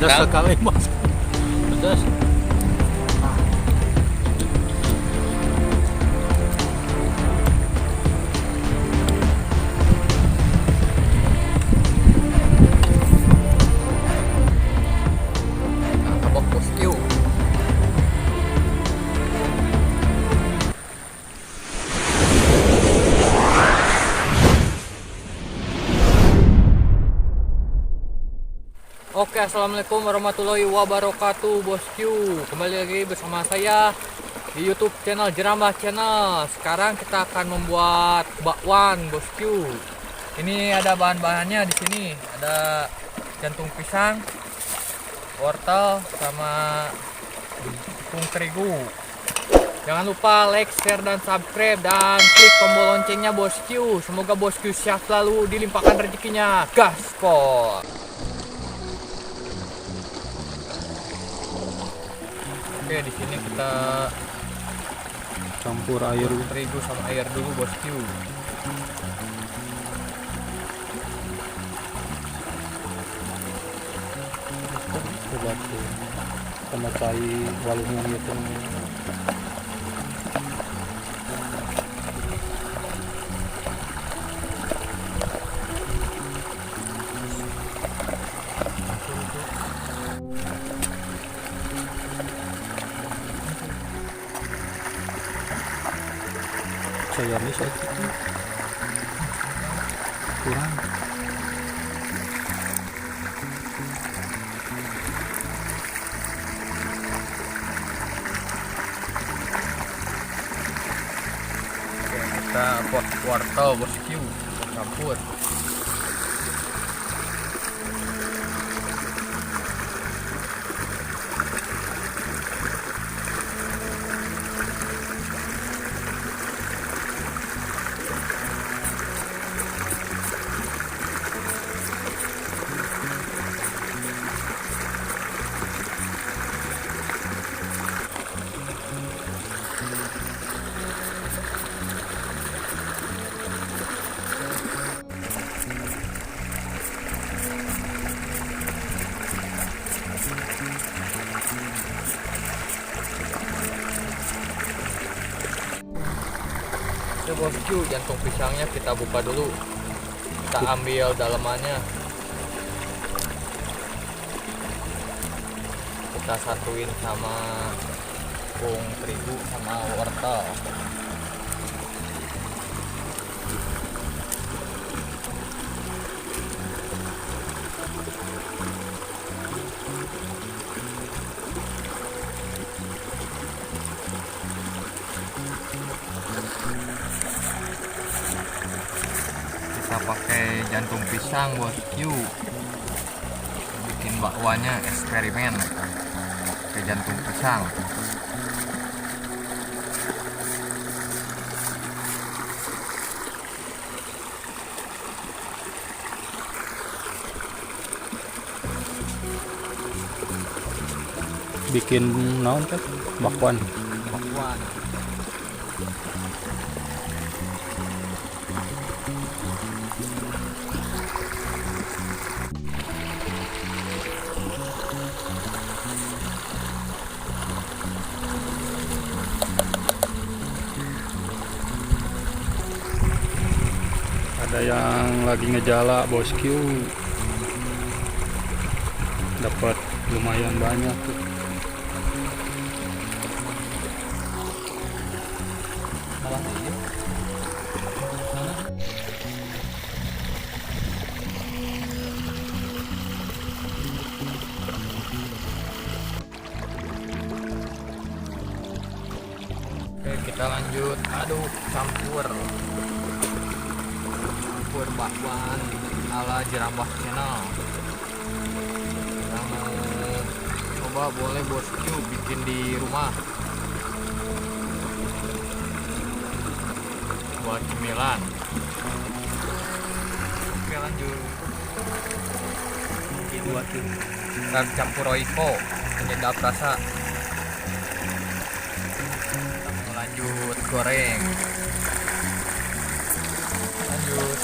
pedas sekali mas. Pedas. Oke, assalamualaikum warahmatullahi wabarakatuh, bosku. Kembali lagi bersama saya di YouTube channel Jerambah Channel. Sekarang kita akan membuat bakwan, bosku. Ini ada bahan-bahannya di sini. Ada jantung pisang, wortel, sama tepung terigu. Jangan lupa like, share, dan subscribe, dan klik tombol loncengnya, bosku. Semoga bosku sehat selalu, dilimpahkan rezekinya. Gaspol. Oke, di sini kita Campur air. terigu sama air dulu, bosku. Coba tuh sama cai walungan gitu. Sayurnya sedikit kurang. Oke, kita buat wortel, bosku, campur. Oke, bosku, jantung pisangnya kita buka dulu. Kita ambil dalamannya. Kita satuin sama tepung terigu sama wortel. Kita pakai jantung pisang, bosku. Bikin bakwannya eksperimen pakai jantung pisang. Bikin naon kan bakwan. Bakwan. Ada yang lagi ngejala, bosku. Dapat lumayan banyak tuh. Oke, kita lanjut aduk, campur bakwan ala Jerambah Channel. Yang mau coba boleh, bosku, bikin di rumah buat cemilan. Oke, lanjut. Kita campur roiko penyedap rasa. Lanjut goreng. Lanjut.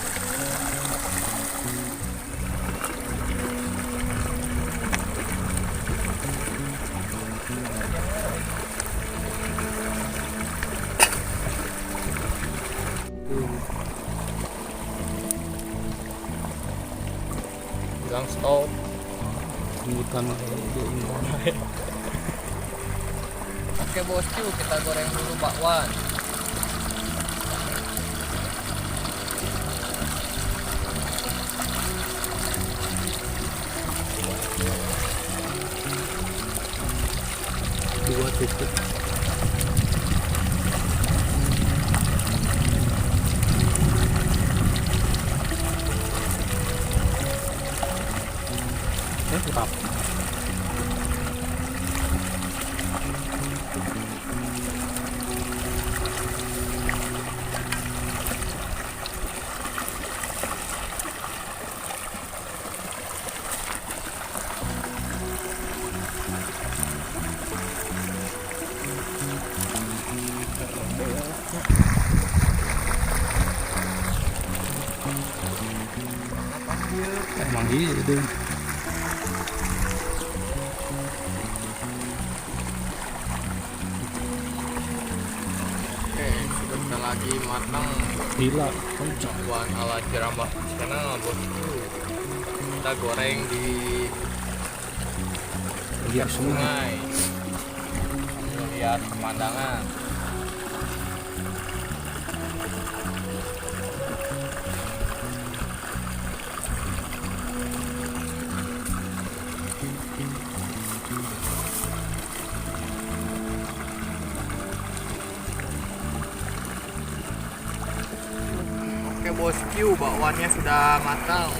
bilang stop. Sebutan Oke bosku, kita goreng dulu bakwan. dua titik. Tetap. Emang gitu. Oke, sudah lagi matang. Gila. Bakwan ala Jerambah Channel bosku. Kita goreng di Biar semua. sungai. Sambil lihat pemandangan. Oke bosku, bakwannya sudah matang.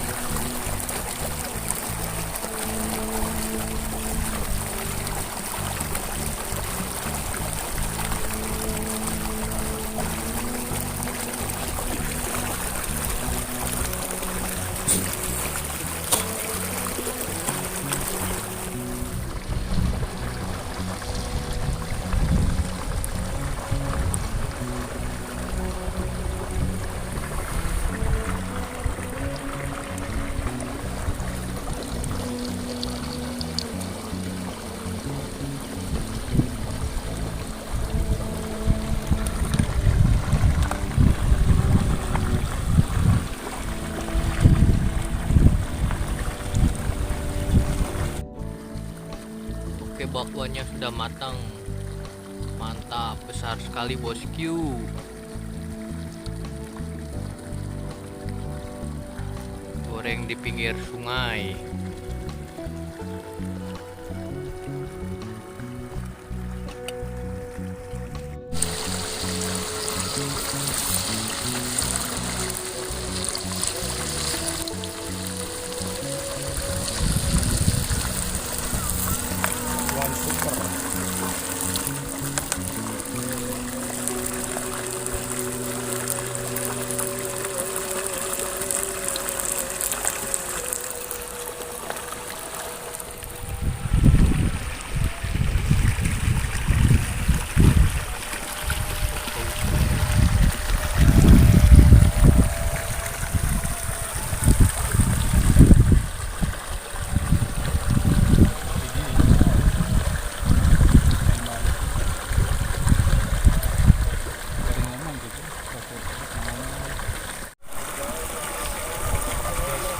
Oke, bakwannya sudah matang. Mantap, besar sekali bosku. Goreng di pinggir sungai. One super.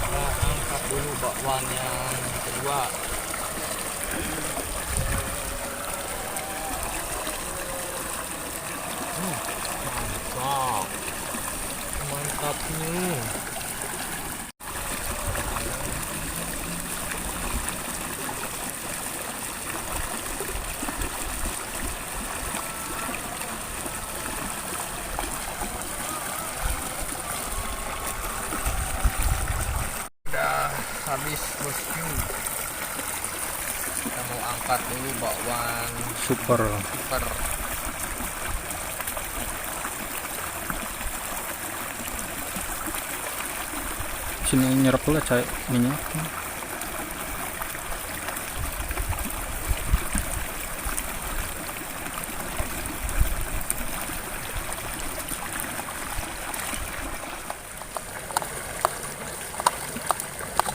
Kita angkat dulu bakwan yang kedua. Mantap, mantapnya. Udah habis bosku. Kita mau angkat dulu bakwan Super. super. Sini nyerap pula cair minyak.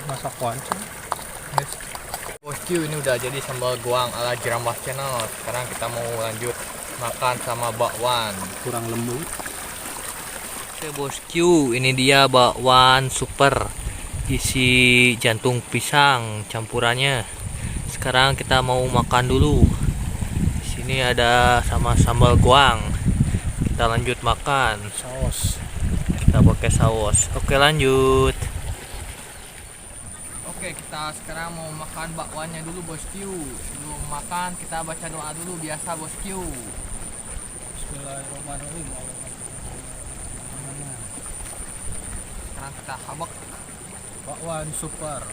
Masak wancang. Bosku, ini udah jadi sambal goang ala Jerambah Channel. Sekarang kita mau lanjut makan sama bakwan. Kurang lembut. Oke bosku, ini dia bakwan super. isi jantung pisang campurannya. Sekarang kita mau makan dulu. Di sini ada sama sambal goang. Kita lanjut makan. Saus. Kita pakai saus. Oke, lanjut. Oke, kita sekarang mau makan bakwannya dulu, bosku. Sebelum makan kita baca doa dulu biasa, bosku. Bismillahirrahmanirrahim. Sekarang kita habak Bakwan super.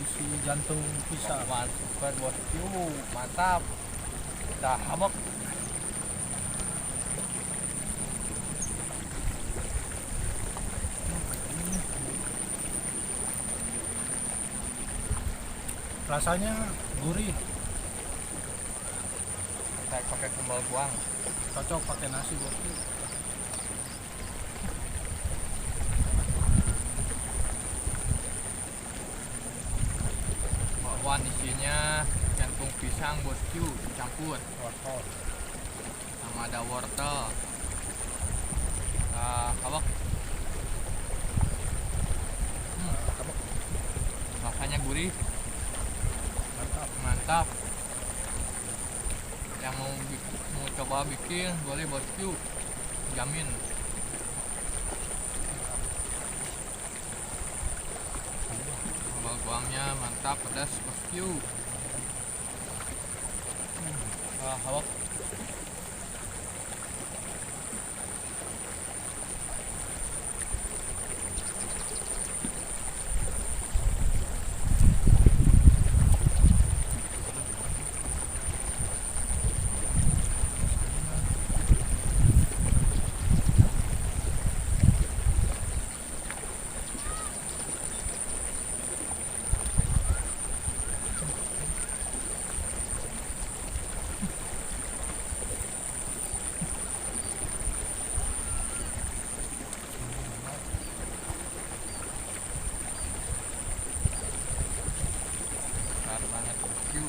Isi jantung pisang. bakwan super, bosku. Mantap. Kita habak. Rasanya gurih. Kita pakai sambal goang. Cocok pakai nasi, bosku. Bakwan isinya jantung pisang, bosku, dicampur Wortel. sama ada wortel. Habak. Rasanya gurih, Mantap. mantap. Yang mau coba bikin boleh, bosku, jamin. Sambal goangnya mantap, pedas, bosku. Habak. Besar banget, bosku.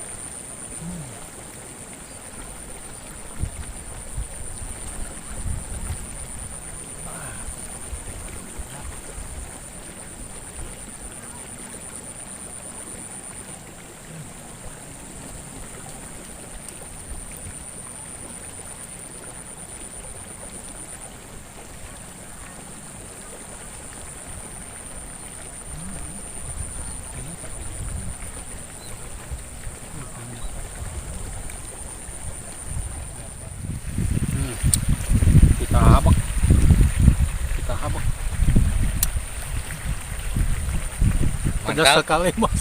Kita habak. Kita habak. Pedas Mantap. sekali, bos.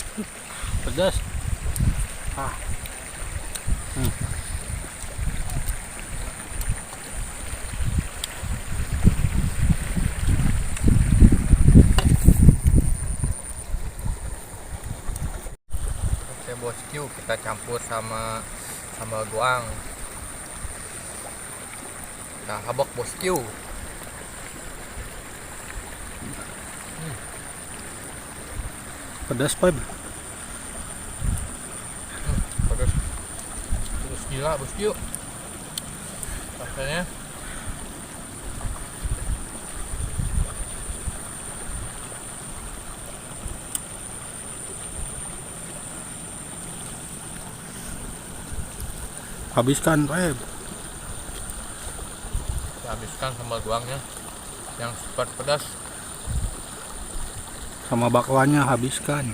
Pedas. Oke, bosku, kita campur sama sambal goang. Kita habak, bosku. Pedas, Pak. Pedas. Terus gila, bosku. Rasanya Habiskan, Pak. kita habiskan sambal goangnya yang super pedas. Sama bakwannya habiskan.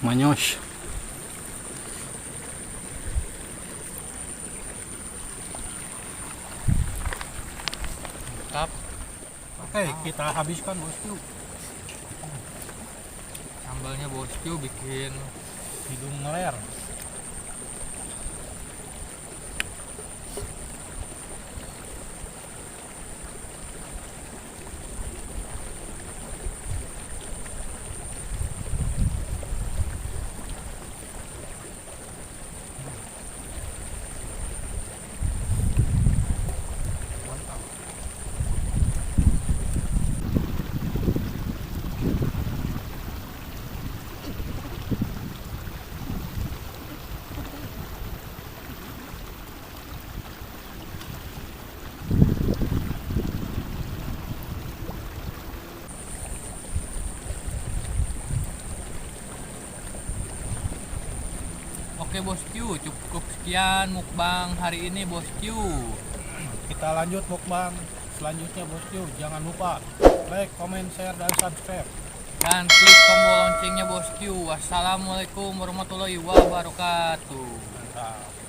Manyos. Mantap. Oke, kita habiskan, bosku. Sambalnya, bosku, bikin Hidung meler. Oke bosku, cukup sekian mukbang hari ini bosku. Kita lanjut mukbang selanjutnya bosku. Jangan lupa like, comment, share, dan subscribe. Dan klik tombol loncengnya bosku. Wassalamualaikum warahmatullahi wabarakatuh. Mantap.